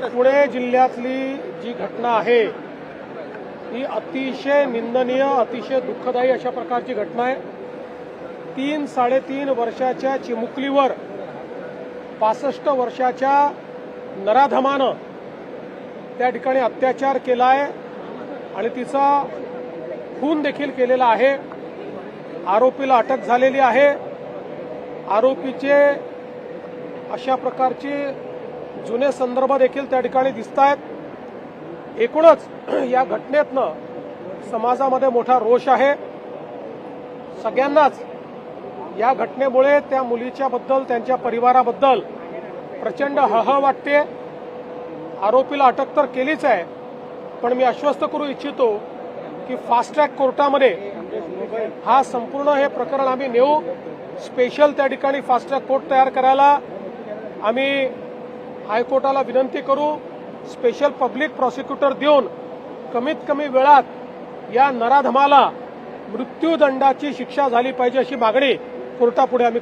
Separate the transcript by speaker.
Speaker 1: पुणे जिल्ह्यातली जी घटना आहे ही अतिशय निंदनीय, अतिशय दुःखदायी अशा प्रकारची घटना आहे। 3-3.5 वर्षाच्या चिमुकलीवर 65 वर्षाच्या नराधमानं त्या ठिकाणी अत्याचार केला आहे आणि तिचा खून देखील केलेला आहे। आरोपीला अटक झालेली आहे। आरोपीचे अशा प्रकारचे जुने संदर्भ देखील त्या ठिकाणी दिसतायत। एकूणच या घटनेतनं समाजामध्ये मोठा रोष आहे। सगळ्यांनाच या घटनेमुळे त्या मुलीच्या बद्दल, त्यांच्या परिवाराबद्दल प्रचंड हळहळ वाटते। आरोपीला अटक तर केलीच आहे, पण मी आश्वस्त करू इच्छितो की फास्ट ट्रॅक कोर्टामध्ये हा संपूर्ण हे प्रकरण आम्ही नेऊ। स्पेशल त्या ठिकाणी फास्ट ट्रॅक कोर्ट तयार करायला आम्ही हायकोर्टाला विनंती करू। स्पेशल पब्लिक प्रॉसिक्युटर देऊन कमीत कमी वेळात या नराधमाला मृत्यूदंडाची शिक्षा झाली पाहिजे अशी मागणी कोर्टापुढे आम्ही